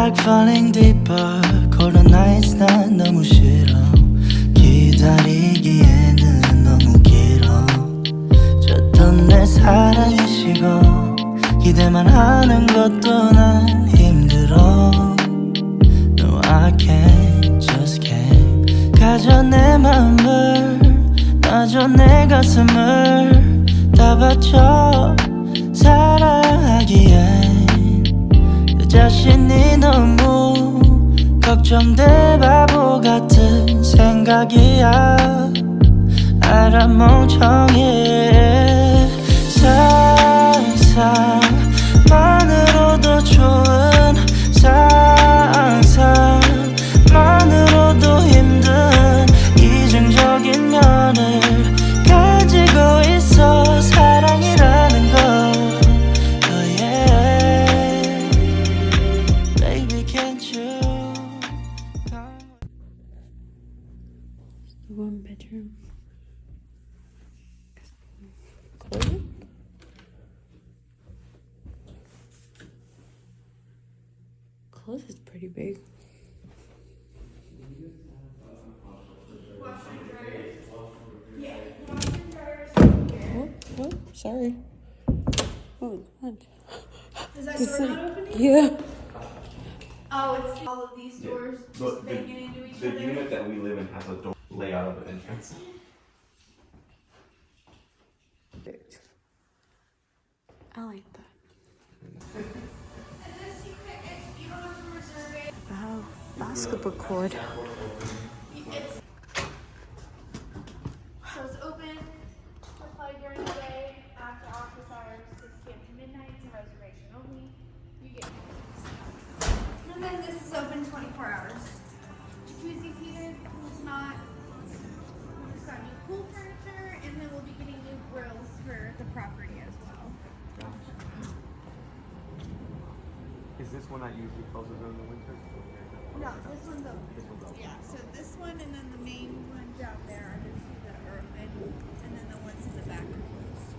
like falling deeper. Cold nights 난 너무 싫어. 기다리기에는 너무 길어. 줬던 내 사랑이 식어. 기대만 하는 것도 난 힘들어. No I can't, just can't. 가져 내 맘을 놔줘 내 가슴을 다 바쳐 사랑하기엔 내 자신이 너무 걱정돼 바보 같은 생각이야. 알아 멍청해. 상상만으로도 좋은 상상만으로도 힘든 이중적인 면을 가지고 있어. 사랑이라는 거 oh yeah. Baby can't you come. One bedroom. Closet? Closet's pretty big. Oh, sorry. Oh, what? Is that door not opening? Yeah. Oh, it's all of these doors just banging into each other. The unit that we live in has a door layout of the entrance. I like that. And this you don't have to reserve it. Wow, basketball court. So it's open to play during the day, after office hours, 6 p.m. to midnight, it's a reservation only. You get and then this is open 24 hours. Jacuzzi's heated, pool's not. We just got new pool furniture, and then we'll be getting new grills for the property as well. Is this one that usually closes during the winter? No, this one's open. Yeah, so this one and then the main one down there are the two that are open, and then the ones in the back are closed.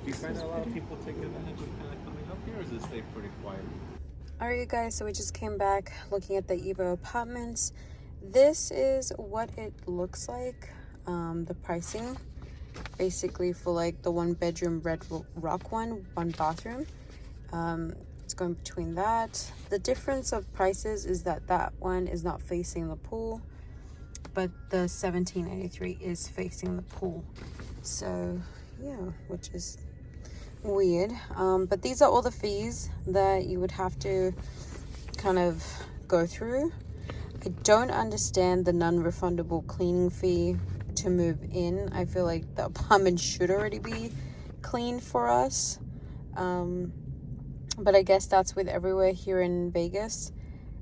Do you find that a lot of people take advantage of kind of coming up here, or does it stay pretty quiet? Alright, you guys, so we just came back looking at the Evo apartments. This is what it looks like. The pricing, basically for like the 1 bedroom red rock one bathroom. It's going between that. The difference of prices is that that one is not facing the pool, but the 1783 is facing the pool. So yeah, which is weird. But these are all the fees that you would have to kind of go through. I don't understand the non-refundable cleaning fee to move in. I feel like the apartment should already be clean for us. But I guess that's with everywhere here in Vegas.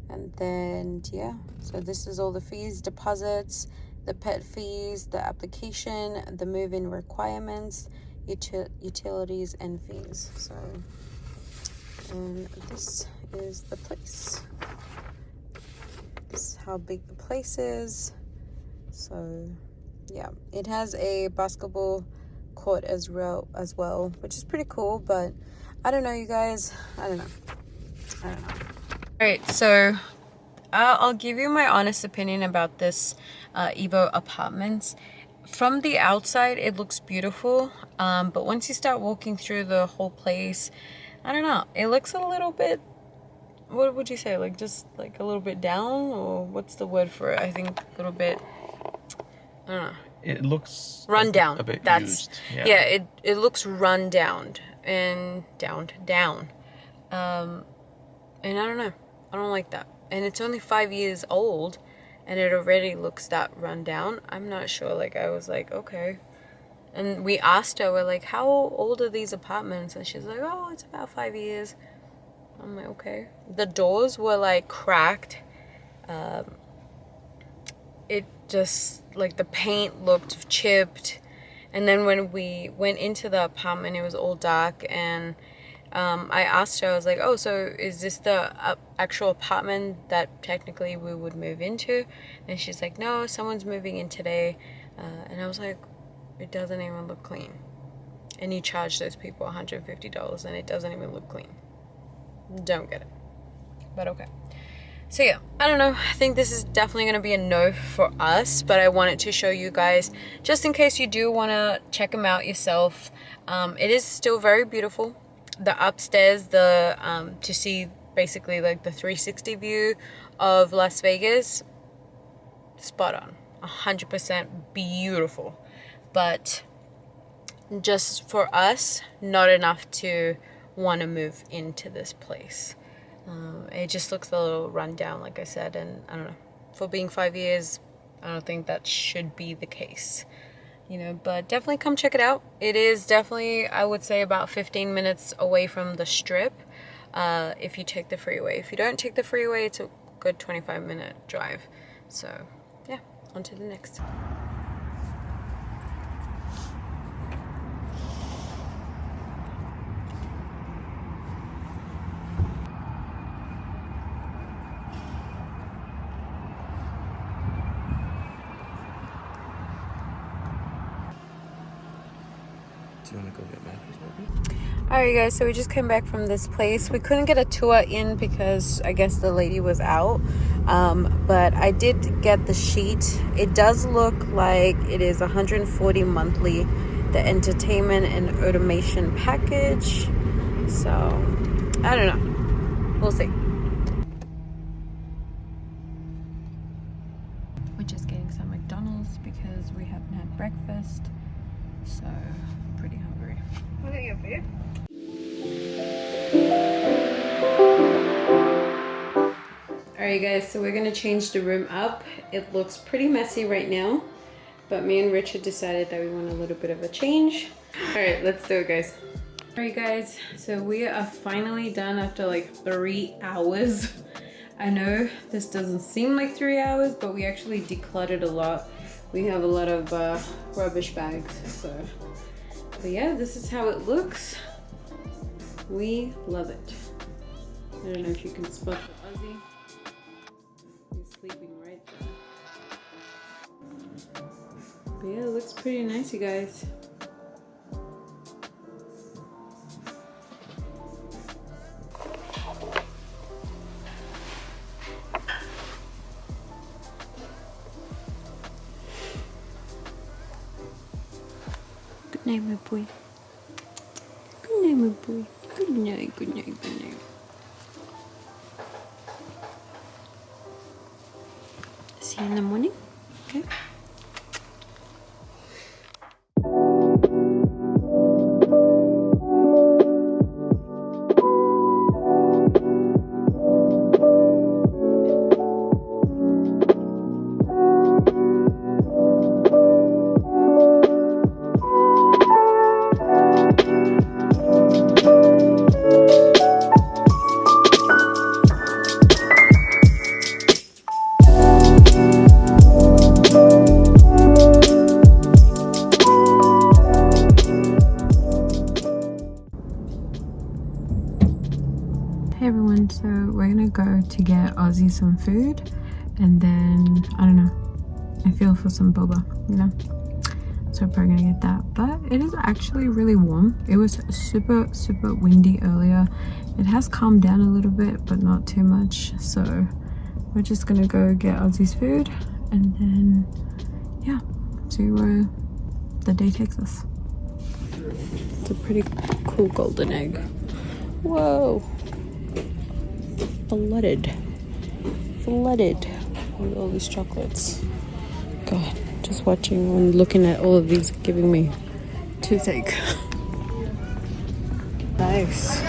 And then yeah, so this is all the fees, deposits, the pet fees, the application, the move-in requirements, utilities and fees. So, and this is the place. This is how big the place is. So yeah, it has a basketball court as well, which is pretty cool. But I don't know, you guys. I don't know. All right, so I'll give you my honest opinion about this Evo apartments. From the outside, it looks beautiful, but once you start walking through the whole place, I don't know, it looks a little bit, what would you say, like just like a little bit down, or what's the word for it? I think a little bit, I don't know. It looks Run down. a bit That's used. yeah, it looks run down and down. And I don't know. I don't like that. And it's only 5 years old and it already looks that run down. I'm not sure. Like, I was like, okay. And we asked her, we're like, how old are these apartments? And she's like, oh, it's about 5 years. I'm like, okay. The doors were like cracked. It just, like, the paint looked chipped. And then when we went into the apartment, it was all dark. And I asked her, I was like, oh, so is this the actual apartment that technically we would move into? And she's like, no, someone's moving in today. And I was like, it doesn't even look clean. And you charge those people $150 and it doesn't even look clean. Don't get it. But okay. So yeah, I don't know, I think this is definitely gonna be a no for us, but I wanted to show you guys just in case you do want to check them out yourself. It is still very beautiful. The upstairs, to see basically like the 360 view of Las Vegas, spot on, 100% beautiful, but just for us, not enough to want to move into this place. It just looks a little run down, like I said, and I don't know, for being 5 years, I don't think that should be the case, you know. But definitely come check it out. It is definitely, I would say, about 15 minutes away from the strip, if you take the freeway. If you don't take the freeway, it's a good 25-minute drive. So yeah, on to the next. Do you want to go get mattress maybe? Alright guys, so we just came back from this place. We couldn't get a tour in because I guess the lady was out, but I did get the sheet. It does look like it is 140 monthly, the entertainment and automation package. So I don't know, we'll see. We're just getting some McDonald's because we haven't had breakfast, so pretty hungry. Look at your food. Alright guys, so we're gonna change the room up. It looks pretty messy right now, but me and Richard decided that we want a little bit of a change. Alright, let's do it guys. Alright guys, so we are finally done after like 3 hours. I know this doesn't seem like 3 hours, but we actually decluttered a lot. We have a lot of rubbish bags, so. But yeah, this is how it looks. We love it. I don't know if you can spot the Aussie. He's sleeping right there. But yeah, it looks pretty nice, you guys. Good night, my boy. Good night, my boy. Good night, good night, good night. See you in the morning, okay? Hey everyone, so we're gonna go to get Ozzy some food, and then I don't know, I feel for some boba, you know, so we're probably gonna get that. But it is actually really warm. It was super windy earlier. It has calmed down a little bit, but not too much, so we're just gonna go get Ozzy's food and then yeah, see where the day takes us. It's a pretty cool golden egg. Whoa, flooded with all these chocolates. God, just watching and looking at all of these giving me toothache. Nice.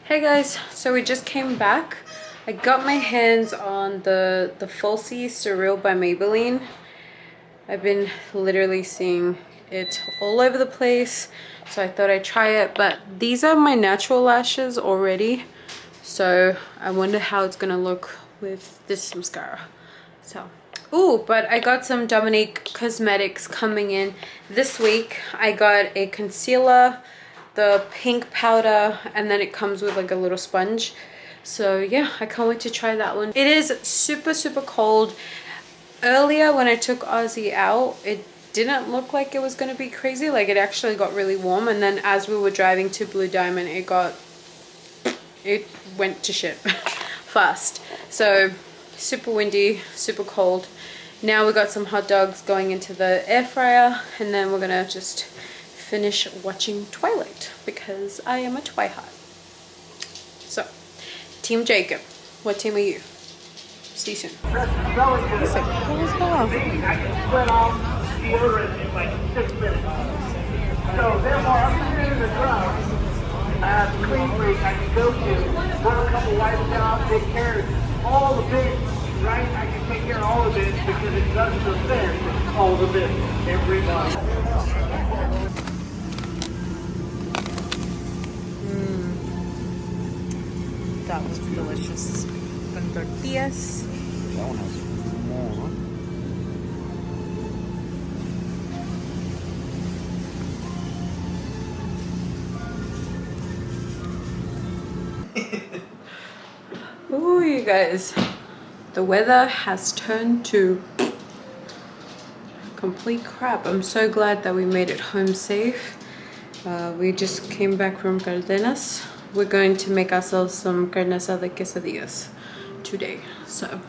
Hey guys, so we just came back. I got my hands on the Falsy Surreal by Maybelline. I've been literally seeing it all over the place, so I thought I'd try it. But these are my natural lashes already, so I wonder how it's gonna look with this mascara. So, Ooh, but I got some Dominique Cosmetics coming in this week. I got a concealer, the pink powder, and then it comes with like a little sponge. So yeah, I can't wait to try that one. It is super, super cold. Earlier when I took Ozzy out, it didn't look like it was going to be crazy. Like it actually got really warm, and then as we were driving to Blue Diamond, it went to shit fast. So super windy, super cold. Now we got some hot dogs going into the air fryer, and then we're gonna just finish watching Twilight because I am a Twihard. So, Team Jacob, what team are you? See you soon. He's like, what is that? I can sweat off deodorant in like 6 minutes. So therefore, upstairs in the drum, clean freak I can go to, run a couple wipes down, take care of all the bits, right? I can take care of all the bits because it doesn't offend all the bits every month. That was delicious. Con tortillas. That one has more, Ooh, you guys. The weather has turned to complete crap. I'm so glad that we made it home safe. We just came back from Cardenas. We're going to make ourselves some carne asada quesadillas today. So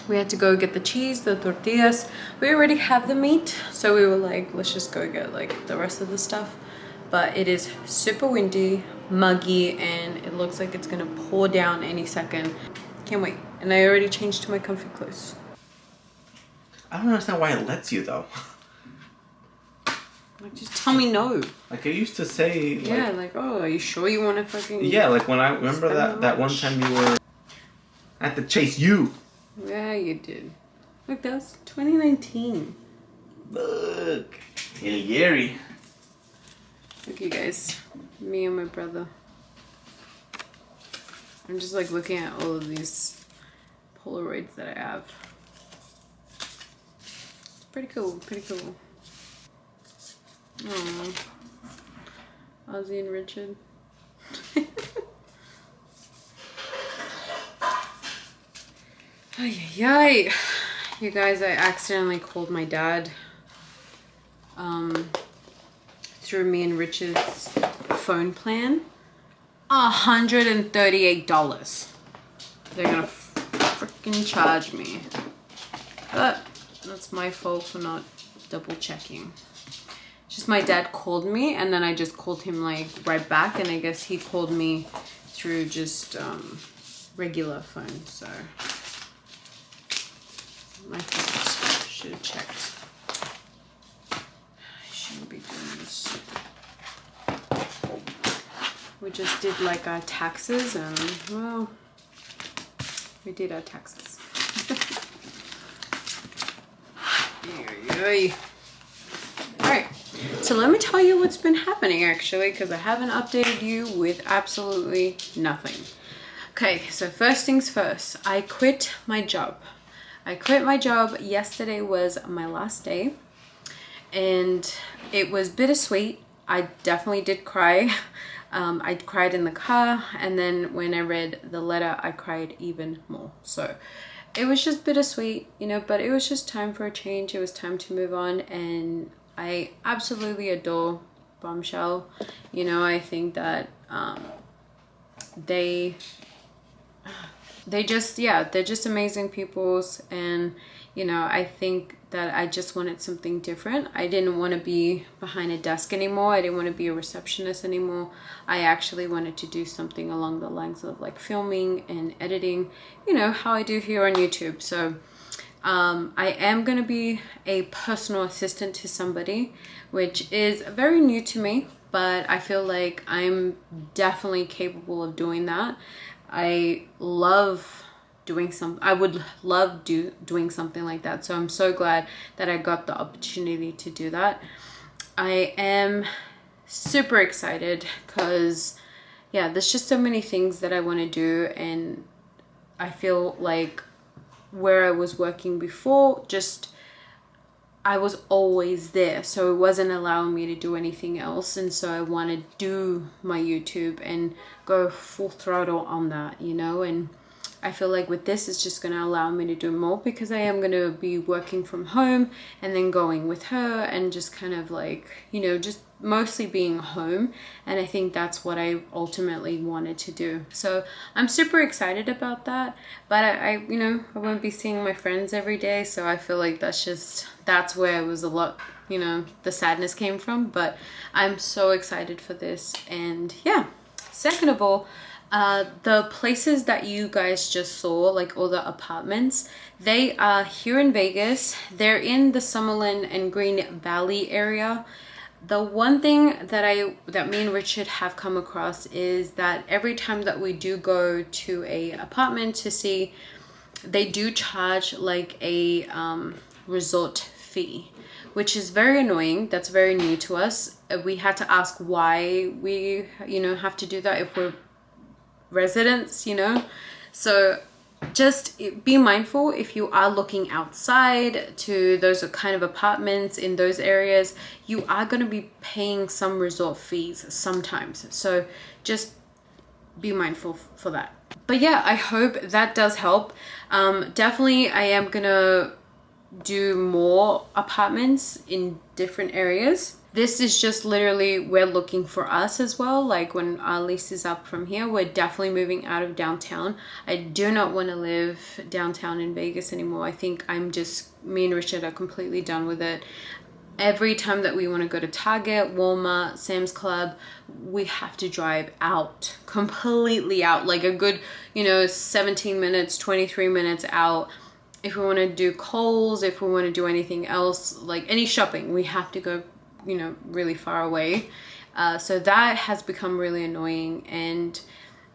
we had to go get the cheese, the tortillas. We already have the meat, so we were like, let's just go get like the rest of the stuff. But it is super windy, muggy, and it looks like it's gonna pour down any second. Can't wait. And I already changed to my comfy clothes. I don't understand why it lets you though. Like, just tell me no. Like I used to say. Yeah, like, oh, are you sure you want to fucking... Yeah, like when I remember that one time you were... I had to chase you. Yeah, you did. Look, that was 2019. Look. El Gary. Look, you guys. Me and my brother. I'm just like looking at all of these Polaroids that I have. It's pretty cool, pretty cool. Aww. Ozzy and Richard. Ay, ay, ay. You guys, I accidentally called my dad through me and Richard's phone plan. $138. They're gonna freaking charge me. But that's my fault for not double checking. Just my dad called me, and then I just called him like right back, and I guess he called me through just regular phone. So my fault. Should have checked. I shouldn't be doing this. We just did like our taxes, and well, we did our taxes. Alright, so let me tell you what's been happening actually, because I haven't updated you with absolutely nothing. Okay, so first things first, I quit my job. I quit my job. Yesterday was my last day, and it was bittersweet. I definitely did cry. I cried in the car, and then when I read the letter, I cried even more. So it was just bittersweet, you know, but it was just time for a change. It was time to move on, and I absolutely adore Bombshell. You know, I think that they just, yeah, they're just amazing peoples, and you know, I think that I just wanted something different. I didn't want to be behind a desk anymore. I didn't want to be a receptionist anymore. I actually wanted to do something along the lines of like filming and editing, you know, how I do here on YouTube. So I am going to be a personal assistant to somebody, which is very new to me, but I feel like I'm definitely capable of doing that. I love doing I would love doing something like that. So I'm so glad that I got the opportunity to do that. I am super excited because, yeah, there's just so many things that I want to do, and I feel like where I was working before, just I was always there, so it wasn't allowing me to do anything else. And so I want to do my YouTube and go full throttle on that, you know. And I feel like with this, it's just going to allow me to do more, because I am going to be working from home and then going with her and just kind of like, you know, just mostly being home. And I think that's what I ultimately wanted to do. So I'm super excited about that. But I you know, I won't be seeing my friends every day. So I feel like that's where it was a lot, you know, the sadness came from. But I'm so excited for this. And yeah, second of all, the places that you guys just saw, like all the apartments, they are here in Vegas. They're in the Summerlin and Green Valley area. The one thing that me and Richard have come across is that every time that we do go to a apartment to see, they do charge like a resort fee, which is very annoying. That's very new to us. We had to ask why we, you know, have to do that if we're residents, you know. So just be mindful if you are looking outside to those kind of apartments in those areas, you are going to be paying some resort fees sometimes. So just be mindful for that. But yeah, I hope that does help. Definitely I am gonna do more apartments in different areas. This is just literally, we're looking for us as well. Like when our lease is up from here, we're definitely moving out of downtown. I do not want to live downtown in Vegas anymore. I think me and Richard are completely done with it. Every time that we want to go to Target, Walmart, Sam's Club, we have to drive out, completely out, like a good, you know, 17 minutes, 23 minutes out. If we want to do Kohl's, if we want to do anything else, like any shopping, we have to go, you know, really far away. So that has become really annoying. And,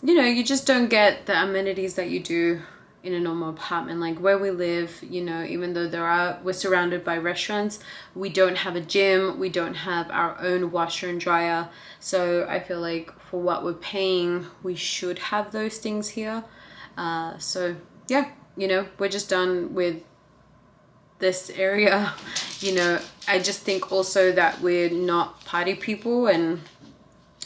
you know, you just don't get the amenities that you do in a normal apartment. Like where we live, you know, even though we're surrounded by restaurants, we don't have a gym, we don't have our own washer and dryer. So I feel like for what we're paying, we should have those things here. So yeah, you know, we're just done with this area. You know, I just think also that we're not party people, and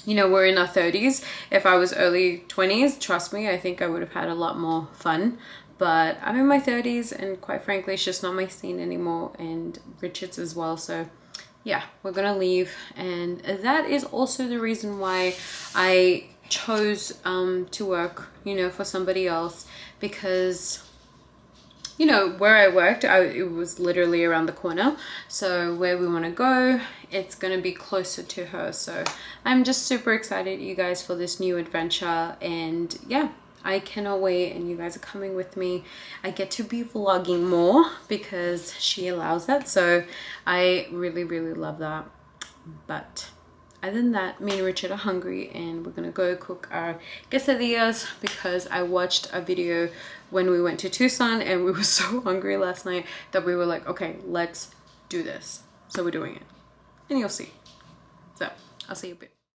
you know, we're in our 30s. If I was early 20s, trust me, I think I would have had a lot more fun. But I'm in my 30s, and quite frankly, it's just not my scene anymore, and Richard's as well. So yeah, we're gonna leave. And that is also the reason why I chose to work, you know, for somebody else, because you know, where I worked, it was literally around the corner. So where we want to go, it's going to be closer to her. So I'm just super excited, you guys, for this new adventure. And yeah, I cannot wait. And you guys are coming with me. I get to be vlogging more because she allows that. So I really, really love that. But other than that, me and Richard are hungry, and we're gonna go cook our quesadillas because I watched a video when we went to Tucson and we were so hungry last night that we were like, okay, let's do this. So we're doing it, and you'll see. So I'll see you a bit.